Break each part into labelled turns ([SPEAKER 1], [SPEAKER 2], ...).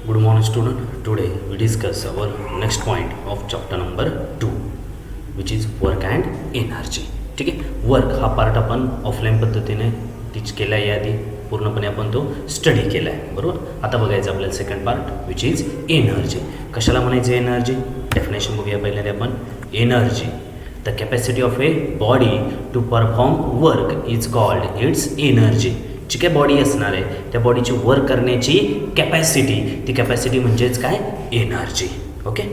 [SPEAKER 1] Good morning student. Today we discuss our next point of chapter number 2 which is work and energy. ठीक आहे. Work हा part आपण offline पद्धतीने टीच केला आहे, याआधी पूर्णपणे आपण तो स्टडी केला आहे, बरोबर. आता बघायचं आपल्याला second part which is energy. कशाला म्हणायचं एनर्जी? डेफिनेशन बघूया पहिल्यांदा आपण. Energy the capacity of a body to perform work is called its energy. जी काय बॉडी असणार आहे त्या बॉडीची वर्क करण्याची कॅपॅसिटी, ती कॅपॅसिटी म्हणजेच काय? एनर्जी. ओके.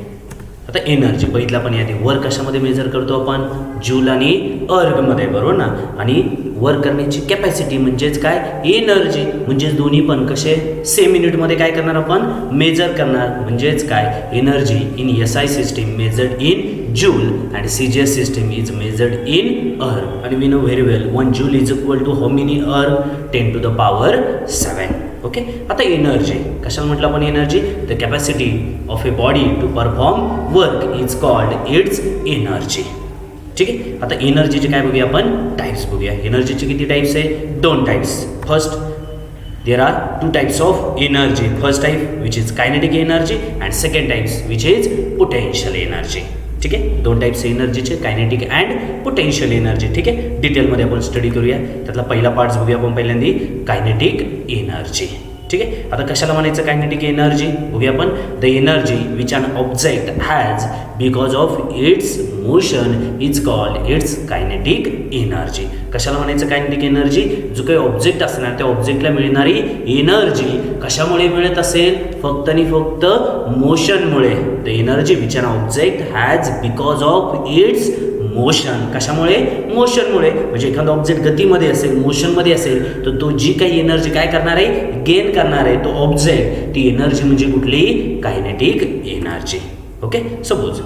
[SPEAKER 1] आता एनर्जी बघितलं आपण यादी. वर्क कशामध्ये मेजर करतो आपण? जूल आणि अर्गमध्ये, बरोबर ना. आणि वर्क करण्याची कॅपॅसिटी म्हणजेच काय? एनर्जी. म्हणजेच दोन्ही पण कसे? सेम युनिटमध्ये काय करणार आपण? मेजर करणार. म्हणजेच काय? Energy in SI system measured in joule and CGS system is measured in erg. आणि we know very well 1 joule is equal to how many erg? 10 to the power 7. Okay. आता energy कशाला म्हटलं आपण? Energy the capacity of a body to perform work is called its energy. ठीक आहे. आता एनर्जीचे काय बघूया आपण? टाइप्स बघूया. एनर्जीचे किती टाइप्स आहे? 2 types. First there are 2 types of energy. First type which is kinetic energy and second types which is potential energy. ठीक आहे. 2 टाइप्स एनर्जीचे, कायनेटिक अँड पोटेन्शियल एनर्जी. ठीक आहे. डिटेलमध्ये आपण स्टडी करूया. त्यातला पहिला पार्ट बघूया आपण पहिल्यांदा, कायनेटिक एनर्जी. ठीक आहे. आता कशाला म्हणायचं कायनेटिक एनर्जी? बघूया आपण. The energy which an object has because of its motion is called its kinetic energy. कशाला म्हणायचं कायनेटिक एनर्जी? जो काही ऑब्जेक्ट असणार त्या ऑब्जेक्टला मिळणारी एनर्जी कशामुळे मिळत असेल? फक्त आणि फक्त मोशनमुळे. The energy which an object has because of its motion. कशामुळे? मोशनमुळे. म्हणजे एखादा ऑब्जेक्ट गतीमध्ये असेल, मोशनमध्ये असेल, तर तो जी काही एनर्जी काय करणार आहे? गेन करणार आहे तो ऑब्जेक्ट. ती एनर्जी म्हणजे कुठली? Kinetic energy. Okay. Suppose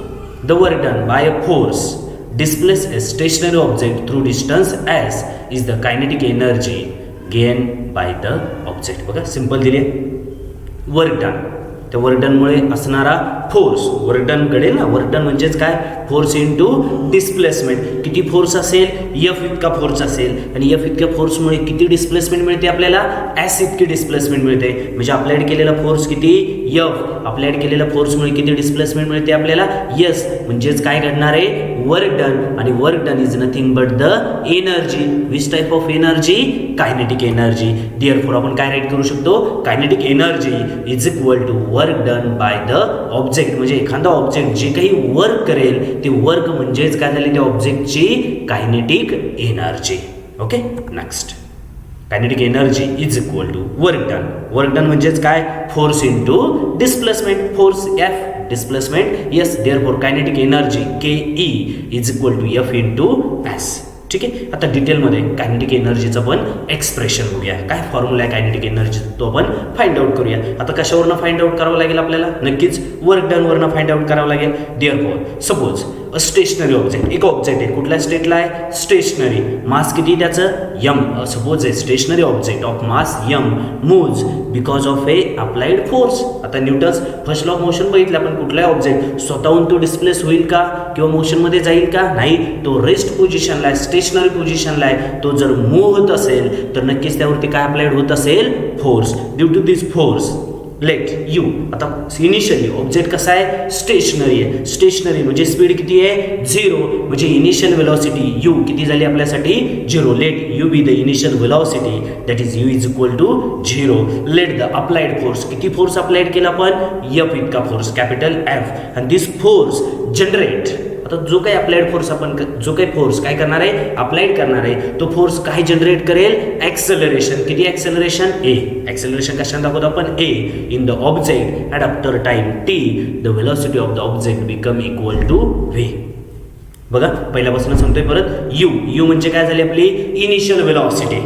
[SPEAKER 1] the work done bye a force displace a stationary object through distance s is the kinetic energy gained by the object. बघा सिंपल दिली आहे. वर्क डन, त्या वर्क डनमुळे असणारा force, work done घडेल ना. Work done म्हणजेच काय? Force into displacement. किती फोर्स असेल? F इतका फोर्स असेल आणि F इतक्या फोर्समुळे किती डिस्प्लेसमेंट मिळते आपल्याला? S इतकी डिस्प्लेसमेंट मिळते. म्हणजे अप्लाइड केलेला फोर्स किती? F. अप्लाइड केलेल्या फोर्समुळे किती डिस्प्लेसमेंट मिळते आपल्याला? S. म्हणजेच काय घडणार आहे? Work done. आणि work done is nothing but the energy. Which type of energy? Kinetic energy. Therefore आपण काय राईट करू शकतो? Kinetic energy is equal to work done by the object. म्हणजे एखादा ऑब्जेक्ट जे काही वर्क करेल ते वर्क म्हणजेच काय झाले? त्या ऑब्जेक्टची kinetic energy. Okay. Next kinetic energy is equal to work done. Work done म्हणजेच काय? Force into displacement. Force F, displacement S. Therefore kinetic energy KE is equal to F into S. ठीक आहे. आता डिटेलमध्ये कायनेटिक एनर्जीचं पण expression बघूया. काय formula आहे कायनेटिक एनर्जी तो आपण फाइंड आउट करूया. आता कशावरनं फाइंड आउट करावं लागेल आपल्याला? नक्कीच वर्क डनवरनं फाइंड आउट करावं लागेल. Therefore suppose a stationary object, एक ऑब्जेक्ट आहे. कुठल्या स्टेटला आहे? स्टेशनरी. मास किती त्याचं? M. Suppose a stationary object of mass M moves because of a applied force. आता Newton's first law of motion बघितलं आपण. कुठलाही ऑब्जेक्ट स्वतःहून तो डिस्प्लेस होईल का किंवा मोशनमध्ये जाईल का? नाही. तो रेस्ट पोझिशनला आहे, स्टेशनरी पोझिशनला आहे. तो जर मूव्ह होत असेल तर नक्कीच त्यावरती काय अप्लाइड होत असेल? Force. Due to this force let U. आता इनिशियली ऑब्जेक्ट कसा आहे? स्टेशनरी आहे. स्टेशनरी म्हणजे स्पीड किती आहे? 0. म्हणजे इनिशियल वेलॉसिटी यू किती झाली आपल्यासाठी? 0. Let U be the initial velocity that is U is equal to 0. Let the applied force. किती फोर्स अप्लाइड केला आपण? F इतका फोर्स, कॅपिटल F. आणि दिस फोर्स जनरेट. आता जो काही अप्लाइड फोर्स आपण जो काही फोर्स काय करणार आहे? अप्लाइड करणार आहे तो फोर्स काय जनरेट करेल? ॲक्सेलरेशन. किती ॲक्सेलरेशन? A. ॲक्सेलरेशन कशाने दाखवतो आपण? A in the object at after time T the velocity of the object become equal to V. बघा पहिल्यापासून सांगतोय परत. U म्हणजे काय झाली आपली? इनिशियल वेलॉसिटी,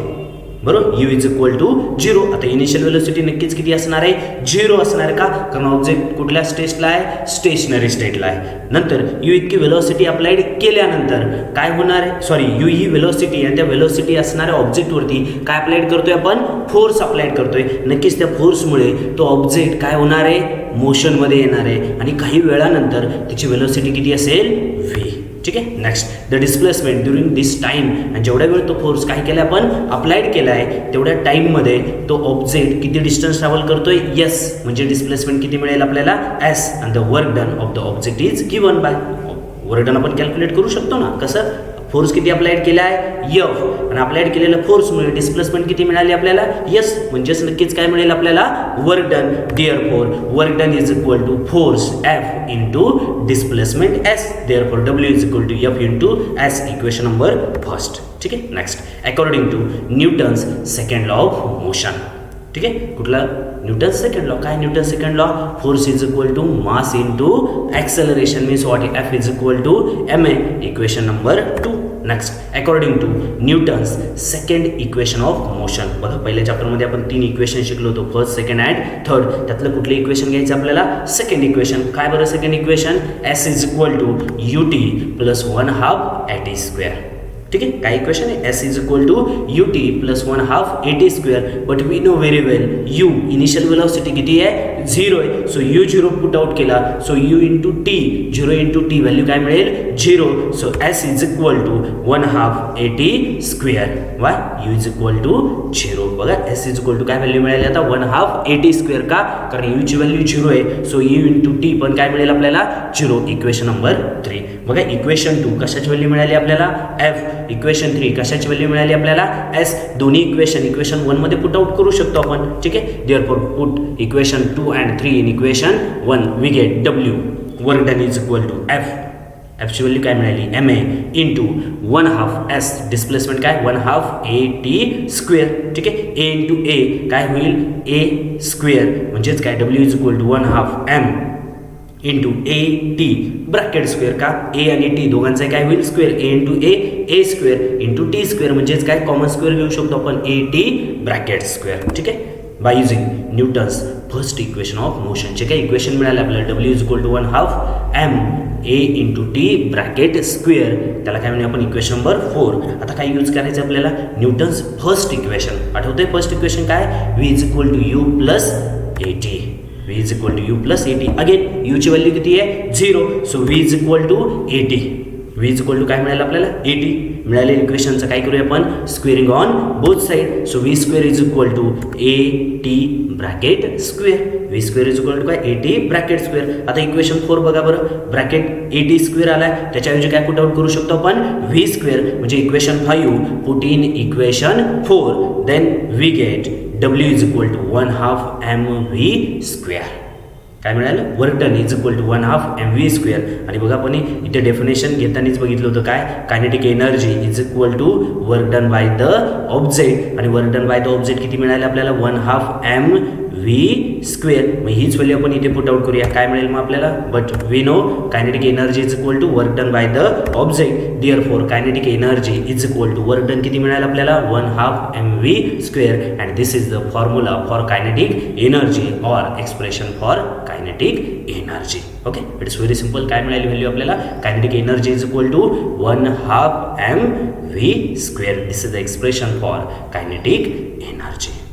[SPEAKER 1] बरोबर. U is equal to 0. आता इनिशियल वेलोसिटी नक्कीच किती असणार आहे? 0 असणार का? कारण ऑब्जेक्ट कुठल्या स्टेटला आहे? स्टेशनरी स्टेटला आहे. नंतर U इतकी वेलोसिटी अप्लाइड केल्यानंतर काय होणार आहे? सॉरी, U ही वेलोसिटी आणि त्या वेलोसिटी असणाऱ्या ऑब्जेक्टवरती काय अप्लाइड करतोय आपण? फोर्स अप्लाइड करतोय. नक्कीच त्या फोर्समुळे तो ऑब्जेक्ट काय होणार आहे? मोशनमध्ये येणार आहे आणि काही वेळानंतर त्याची वेलोसिटी किती असेल? V. ठीक आहे. Next the displacement during this time, आणि जेवढ्या वेळ तो फोर्स काय केला आपण अप्लाइड केला आहे तेवढ्या टाईममध्ये तो ऑब्जेक्ट किती डिस्टन्स ट्रॅव्हल करतोय, एस, म्हणजे डिस्प्लेसमेंट किती मिळेल आपल्याला एस, आणि the work done of the object is given by, work done आपण कॅल्क्युलेट करू शकतो ना, कसं, फोर्स किती अप्लाइड केला आहे एफ, आणि अप्लाइड केलेल्या फोर्समुळे डिस्प्लेसमेंट किती मिळाली आपल्याला एस, म्हणजेच नक्कीच काय मिळेल आपल्याला work done. Therefore work done is equal to force F into displacement S, therefore W is equal to F into S, equation number first. ठीक आहे. Next according to Newton's second law of motion. ठीक आहे. कुठला Newton second law, काय Newton second law, force is equal to mass into acceleration means what, F is equal to M A, equation number 2. Next according to Newton's second equation of motion. बघा पहिल्या चॅप्टरमध्ये आपण 3 equation शिकलो होतो, first second and third. त्यातलं कुठलं equation घ्यायचं आपल्याला, second equation. काय बरं second equation, S is equal to U T plus 1/2 A T square. ठीक आहे. काय इक्वेशन आहे, S is equal to U T plus 1/2 A T square, but we know very well U initial velocity किती आहे 0 आहे, so U 0 put out केला, so U into T, 0 into T value काय मिळेल 0, so S is equal to 1/2 A T square. Why, U is equal to 0. बघा S is equal to काय value मिळाली आता 1/2 ए टी स्क्वेअर, का, कारण यूची value 0 आहे, सो यू इंटू टी पण काय मिळेल आपल्याला 0, इक्वेशन नंबर 3. बघा इक्वेशन 2 कशाची व्हॅल्यू मिळाली आपल्याला एफ, इक्वेशन 3 कशाची व्हॅल्यू मिळाली आपल्याला एस. दोन्ही इक्वेशन 1 मध्ये पुट आउट करू शकतो आपण. ठीक आहे. Therefore put equation 2 and 3 in equation 1, we get W work done is equal to F, एफची व्हॅल्यू काय मिळाली M A into 1/2 S, displacement काय 1/2 ए टी स्क्वेअर. ठीक आहे. ए इंटू ए काय होईल ए स्क्वेअर, म्हणजेच काय W is equal to 1/2 M into A T bracket square, का ए आणि टी दोघांचा काय होईल square, A into A square into T square, म्हणजेच काय कॉमन स्क्वेअर घेऊ शकतो आपण ए टी ब्रॅकेट स्क्वेअर. ठीक आहे. By using Newton's first equation of मोशनचे काय इक्वेशन मिळाले आपल्याला, W is equal to 1/2 M A into T bracket square, त्याला काय म्हणूया आपण इक्वेशन नंबर 4. आता काय यूज करायचं आपल्याला, न्यूटन्स फर्स्ट इक्वेशन. आठवतंय फर्स्ट इक्वेशन काय, V is equal to U plus A T, v is equal to u plus at. Again u ची व्हॅल्यू किती आहे 0, so v is equal to 80. v is equal to काय मिळालं आपल्याला 80. मिळालेल्या इक्वेशनचं काय करूया आपण squaring on both side, so v square is equal to A T bracket square, v square is equal to काय ए टी ब्रॅकेट स्क्वेअर. आता equation 4 बघा बरं, ब्रॅकेट ए टी स्क्वेअर आलाय, त्याच्याऐवजी काय पुट आउट करू शकतो आपण v स्क्वेअर, म्हणजे equation 5 put in equation 4, then we get W is equal to 1/2 M V square. काय मिळालं work done is equal to 1/2 M V square. आणि बघा आपण इथे डेफिनेशन घेतानाच बघितलं होतं काय, kinetic energy is equal to work done by the object, आणि work done by the object किती मिळाले आपल्याला 1/2 एम व्ही स्क्वेअर. मग हीच व्हॅल्यू आपण इथे पुट आउट करूया, काय मिळेल मग आपल्याला, but we know kinetic energy is equal to work done by the object, therefore kinetic energy is equal to work done किती मिळालं आपल्याला 1/2 M V square. And this is the formula for kinetic energy or expression for kinetic energy. Okay, it is very simple. काय मिळाली value आपल्याला, kinetic energy is equal to 1/2 M V square. This is the expression for kinetic energy.